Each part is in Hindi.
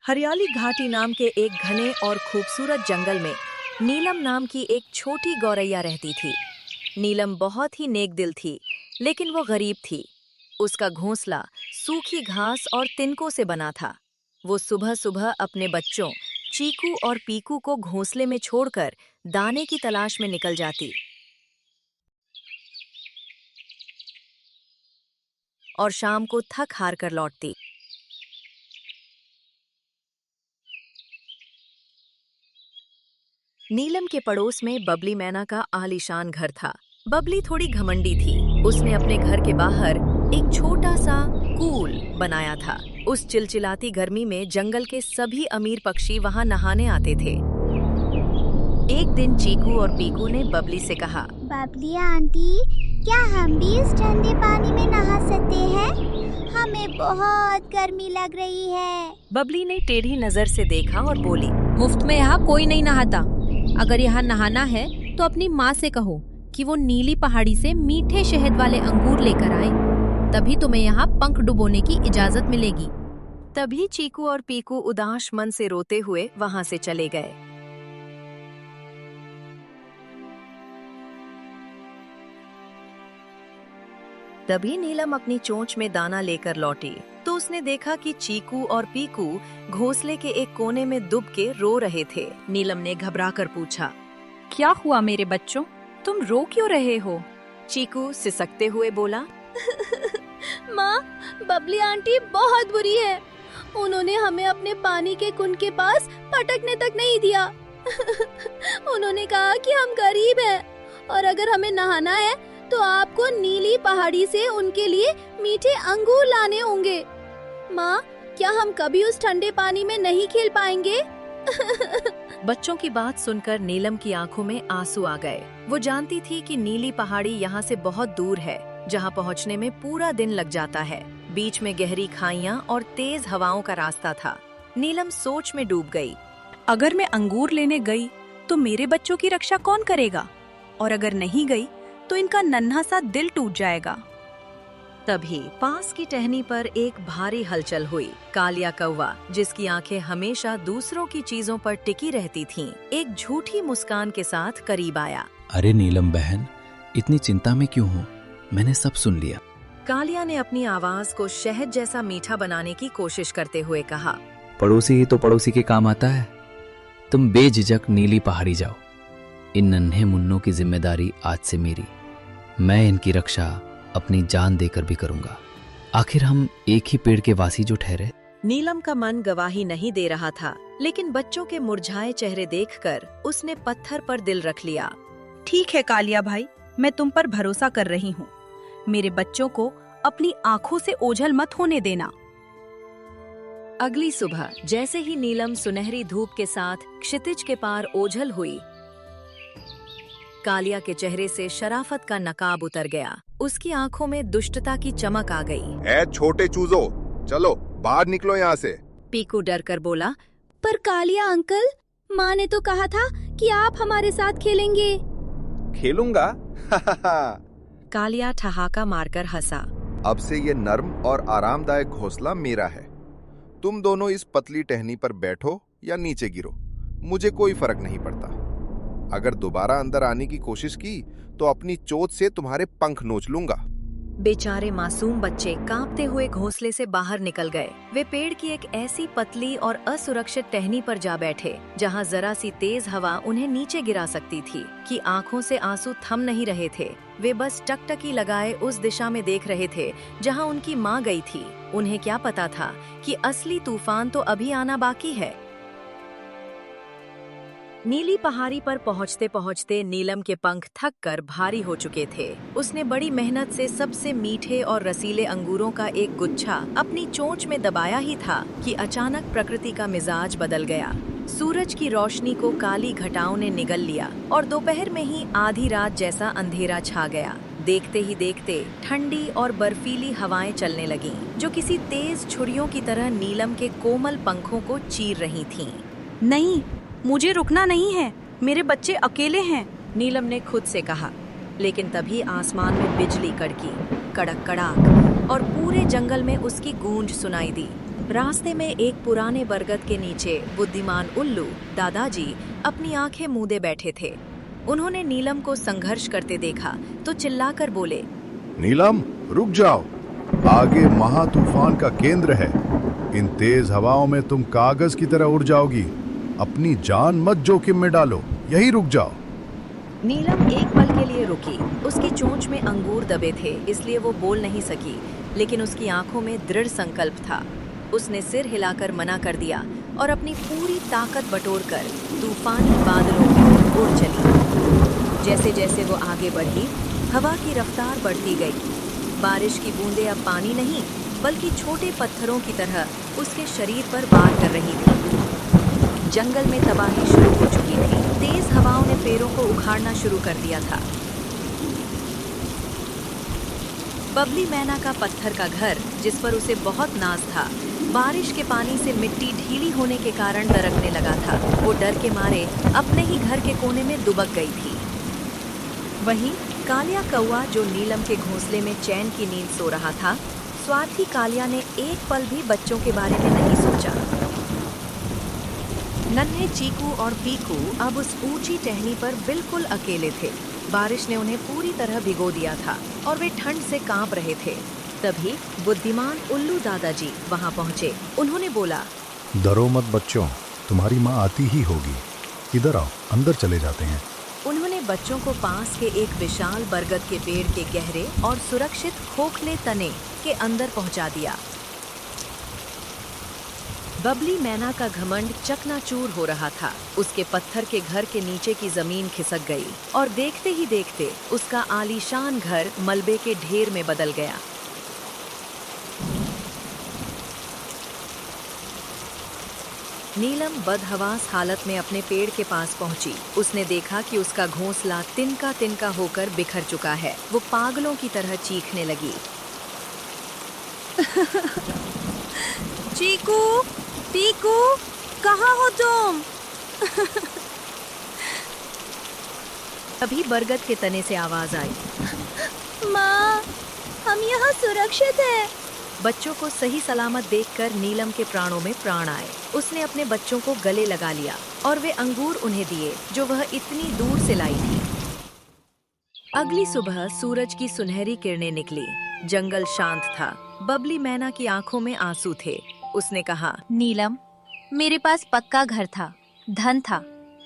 हरियाली घाटी नाम के एक घने और खूबसूरत जंगल में नीलम नाम की एक छोटी गौरैया रहती थी। नीलम बहुत ही नेक दिल थी, लेकिन वो गरीब थी। उसका घोंसला सूखी घास और तिनकों से बना था। वो सुबह सुबह अपने बच्चों चीकू और पीकू को घोंसले में छोड़कर दाने की तलाश में निकल जाती और शाम को थक हार कर लौटती। नीलम के पड़ोस में बबली मैना का आलीशान घर था। बबली थोड़ी घमंडी थी। उसने अपने घर के बाहर एक छोटा सा कूल बनाया था। उस चिलचिलाती गर्मी में जंगल के सभी अमीर पक्षी वहां नहाने आते थे। एक दिन चीकू और पीकू ने बबली से कहा, बबली आंटी, क्या हम भी इस ठंडे पानी में नहा सकते हैं? हमें बहुत गर्मी लग रही है। बबली ने टेढ़ी नजर से देखा और बोली, मुफ्त में यहाँ कोई नहीं नहाता। अगर यहाँ नहाना है तो अपनी माँ से कहो कि वो नीली पहाड़ी से मीठे शहद वाले अंगूर लेकर आए, तभी तुम्हें यहाँ पंख डुबोने की इजाजत मिलेगी। तभी चीकू और पीकू उदास मन से रोते हुए वहां से चले गए। तभी नीलम अपनी चोंच में दाना लेकर लौटी तो उसने देखा कि चीकू और पीकू घोंसले के एक कोने में दुब के रो रहे थे। नीलम ने घबराकर पूछा, क्या हुआ मेरे बच्चों, तुम रो क्यों रहे हो? चीकू सिसकते हुए बोला, माँ, बबली आंटी बहुत बुरी है। उन्होंने हमें अपने पानी के कुंड के पास पटकने तक नहीं दिया। उन्होंने कहा कि हम गरीब हैं और अगर हमें नहाना है तो आपको नीली पहाड़ी से उनके लिए मीठे अंगूर लाने होंगे। माँ, क्या हम कभी उस ठंडे पानी में नहीं खेल पाएंगे? बच्चों की बात सुनकर नीलम की आंखों में आंसू आ गए। वो जानती थी कि नीली पहाड़ी यहाँ से बहुत दूर है, जहाँ पहुँचने में पूरा दिन लग जाता है। बीच में गहरी खाइयाँ और तेज हवाओं का रास्ता था। नीलम सोच में डूब गई। अगर मैं अंगूर लेने गई तो मेरे बच्चों की रक्षा कौन करेगा, और अगर नहीं गई तो इनका नन्हा सा दिल टूट जाएगा। तभी पास की टहनी पर एक भारी हलचल हुई। कालिया कौवा, जिसकी आंखें हमेशा दूसरों की चीजों पर टिकी रहती थीं, एक झूठी मुस्कान के साथ करीब आया। अरे नीलम बहन, इतनी चिंता में क्यों हो? मैंने सब सुन लिया। कालिया ने अपनी आवाज को शहद जैसा मीठा बनाने की कोशिश करते हुए कहा, पड़ोसी ही तो पड़ोसी के काम आता है। तुम बेझिझक नीली पहाड़ी जाओ। इन नन्हे मुन्नों की जिम्मेदारी आज से मेरी। मैं इनकी रक्षा अपनी जान देकर भी करूंगा। आखिर हम एक ही पेड़ के वासी जो ठहरे। नीलम का मन गवाही नहीं दे रहा था, लेकिन बच्चों के मुरझाए चेहरे देखकर उसने पत्थर पर दिल रख लिया। ठीक है कालिया भाई, मैं तुम पर भरोसा कर रही हूँ। मेरे बच्चों को अपनी आँखों से ओझल मत होने देना। अगली सुबह जैसे ही नीलम सुनहरी धूप के साथ क्षितिज के पार ओझल हुई, कालिया के चेहरे से शराफत का नकाब उतर गया। उसकी आंखों में दुष्टता की चमक आ गई। ए छोटे चूजो, चलो बाहर निकलो यहाँ से। पीकू डर कर बोला, पर कालिया अंकल, माँ ने तो कहा था कि आप हमारे साथ खेलेंगे। खेलूंगा? कालिया ठहाका मारकर हंसा। अब से ये नर्म और आरामदायक घोंसला मेरा है। तुम दोनों इस पतली टहनी पर बैठो या नीचे गिरो, मुझे कोई फर्क नहीं पड़ता। अगर दोबारा अंदर आने की कोशिश की तो अपनी चोट से तुम्हारे पंख नोच लूंगा। बेचारे मासूम बच्चे कांपते हुए घोंसले से बाहर निकल गए। वे पेड़ की एक ऐसी पतली और असुरक्षित टहनी पर जा बैठे, जहां जरा सी तेज हवा उन्हें नीचे गिरा सकती थी। कि आंखों से आंसू थम नहीं रहे थे। वे बस टकटकी लगाए उस दिशा में देख रहे थे जहां उनकी माँ गई थी। उन्हें क्या पता था कि असली तूफान तो अभी आना बाकी है। नीली पहाड़ी पर पहुंचते पहुंचते नीलम के पंख थक कर भारी हो चुके थे। उसने बड़ी मेहनत से सबसे मीठे और रसीले अंगूरों का एक गुच्छा अपनी चोंच में दबाया ही था कि अचानक प्रकृति का मिजाज बदल गया। सूरज की रोशनी को काली घटाओं ने निगल लिया और दोपहर में ही आधी रात जैसा अंधेरा छा गया। देखते ही देखते ठंडी और बर्फीली हवाएं चलने लगीं, जो किसी तेज छुरियों की तरह नीलम के कोमल पंखों को चीर रही थीं। नहीं, मुझे रुकना नहीं है, मेरे बच्चे अकेले हैं, नीलम ने खुद से कहा। लेकिन तभी आसमान में बिजली कड़की, कड़क कड़ाक, और पूरे जंगल में उसकी गूंज सुनाई दी। रास्ते में एक पुराने बरगद के नीचे बुद्धिमान उल्लू दादाजी अपनी आंखें मूंदे बैठे थे। उन्होंने नीलम को संघर्ष करते देखा तो चिल्लाकर बोले, नीलम, रुक जाओ। आगे महातूफान का केंद्र है। इन तेज हवाओं में तुम कागज की तरह उड़ जाओगी। अपनी जान मत जोखिम में डालो, यही रुक जाओ। नीलम एक पल के लिए रुकी। उसकी चोंच में अंगूर दबे थे, इसलिए वो बोल नहीं सकी, लेकिन उसकी आंखों में दृढ़ संकल्प था। उसने सिर हिलाकर मना कर दिया और अपनी पूरी ताकत बटोरकर तूफानी बादलों की ओर उड़ चली। जैसे जैसे वो आगे बढ़ी, हवा की रफ्तार बढ़ती गई। बारिश की बूंदें अब पानी नहीं बल्कि छोटे पत्थरों की तरह उसके शरीर पर वार कर रही थी। जंगल में तबाही शुरू हो चुकी थी। तेज हवाओं ने पेड़ों को उखाड़ना शुरू कर दिया था। बबली मैना का पत्थर का घर, जिस पर उसे बहुत नाज था, बारिश के पानी से मिट्टी ढीली होने के कारण दरकने लगा था। वो डर के मारे अपने ही घर के कोने में दुबक गई थी। वहीं कालिया कौआ, जो नीलम के घोंसले में चैन की नींद सो रहा था, स्वार्थी कालिया ने एक पल भी बच्चों के बारे में नहीं सोचा। नन्हे चीकू और पीकू अब उस ऊंची टहनी पर बिल्कुल अकेले थे। बारिश ने उन्हें पूरी तरह भिगो दिया था और वे ठंड से कांप रहे थे। तभी बुद्धिमान उल्लू दादाजी वहां पहुंचे। उन्होंने बोला, डरो मत बच्चों, तुम्हारी माँ आती ही होगी। इधर आओ, अंदर चले जाते हैं। उन्होंने बच्चों को पास के एक विशाल बरगद के पेड़ के गहरे और सुरक्षित खोखले तने के अंदर पहुंचा दिया। बबली मैना का घमंड चकनाचूर हो रहा था। उसके पत्थर के घर के नीचे की जमीन खिसक गई और देखते ही देखते उसका आलीशान घर मलबे के ढेर में बदल गया। नीलम बदहवास हालत में अपने पेड़ के पास पहुंची। उसने देखा कि उसका घोंसला तिनका तिनका होकर बिखर चुका है। वो पागलों की तरह चीखने लगी। चीकू, पीकू, कहाँ हो तुम? तभी बरगद के तने से आवाज आई, माँ, हम यहाँ सुरक्षित हैं। बच्चों को सही सलामत देखकर नीलम के प्राणों में प्राण आए। उसने अपने बच्चों को गले लगा लिया और वे अंगूर उन्हें दिए जो वह इतनी दूर से लाई थी। अगली सुबह सूरज की सुनहरी किरणें निकली। जंगल शांत था। बबली मैना की आंखों में आंसू थे। उसने कहा, नीलम, मेरे पास पक्का घर था, धन था,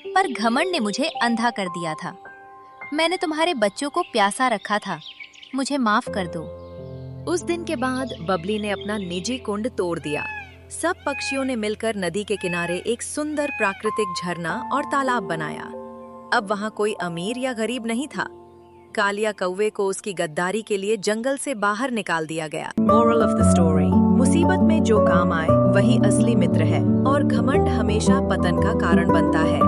पर घमंड ने मुझे अंधा कर दिया था। मैंने तुम्हारे बच्चों को प्यासा रखा था, मुझे माफ कर दो। उस दिन के बाद बबली ने अपना निजी कुंड तोड़ दिया। सब पक्षियों ने मिलकर नदी के किनारे एक सुंदर प्राकृतिक झरना और तालाब बनाया। अब वहाँ कोई अमीर या गरीब नहीं था। कालिया कौवे को उसकी गद्दारी के लिए जंगल से बाहर निकाल दिया गया। मोरल ऑफ द स्टोरी: मुसीबत में जो काम आए वही असली मित्र है और घमंड हमेशा पतन का कारण बनता है।